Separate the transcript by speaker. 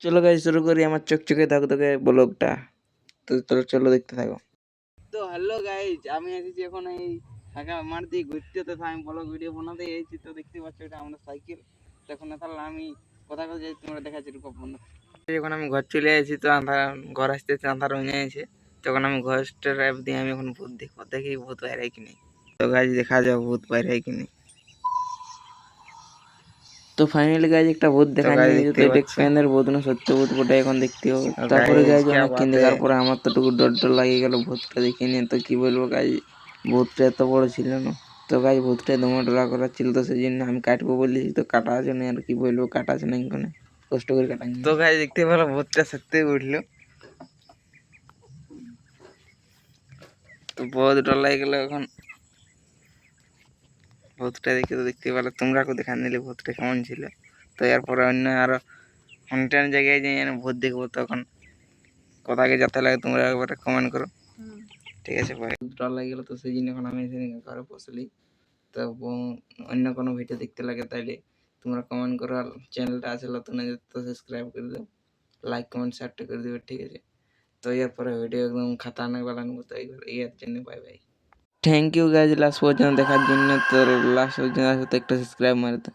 Speaker 1: চলো গাইজ শুরু করি আমার চকচকে ধকধকে ব্লগটা। তো চলো চলো দেখতে থাকো। তো হ্যালো গাইজ, আমি এসেছি এখন এই ফাঁকা মাঠ দিয়ে ঘুরতে। তো আমি ব্লগ ভিডিও বানাতে এসেছি। তো দেখতে পাচ্ছ এটা আমাদের সাইকেল। তখন তাহলে আমি কথা কথা যাই, তোমরা দেখাচ্ছি রূপক বন্ধু। যখন আমি ঘর চলে এসেছি তো আন্ধার ঘর আসতে আন্ধার হয়ে গেছে। তখন আমি ঘরের অ্যাপ দিয়ে আমি এখন ভূত দেখবো, দেখি ভূত বাইরে হয় কিনি। তো গাইজ দেখা যাও ভূত বাইরে হয় কিনি। তো ফাইনালি গাইজ একটা ভূত দেখা নিয়ে যেত, এটা ফ্যানের ভূত না সত্য ভূত, ওটা এখন দেখতে হবে। তারপরে গাইজ অনেকক্ষণ দেখার পরে আমার তো টুকু ডর ডর লাগিয়ে গেল ভূতটা দেখে নিয়ে। তো কি বলবো গাইজ, ভূতটা এত বড় ছিল না। তো গাইজ ভূতটা দমে ডরা করা ছিল, তো সেই জন্য আমি কাটবো বলেছি। তো কাটা আছে না, আর কি বলবো, কাটা আছে না এখানে, কষ্ট করে কাটা। তো গাইজ দেখতে পেলো ভূতটা সত্যি উঠলো। তো বহুত ডর লাগে গেল এখন ভূতটা দেখে। তো দেখতে পেলো তোমরা দেখা নিলে ভূতটা কেমন ছিল। তো এরপরে অন্য আরো অন্য জায়গায় যাই ভূত দেখবো, তখন কোথাকে যেতে লাগে তোমরা একবার কমেন্ট করো, ঠিক আছে ভাই। ডর লাগে গেলো, তো সেই জন্য এখন আমি ঘরে বসলি। তো অন্য কোনো ভিডিও দেখতে লাগে তাইলে তোমরা কমেন্ট করো, আর চ্যানেলটা আছে নতুন তো সাবস্ক্রাইব করে দেবো, লাইক কমেন্ট শেয়ারটা করে দেবে, ঠিক আছে। তো এরপরে ভিডিও একদম খাতারনাক বানাবো। তো এর জন্য bye bye, thank you guys last পর্যন্ত দেখার জন্য। তো লাস্ট পর্যন্ত একটা সাবস্ক্রাইব মারে তো।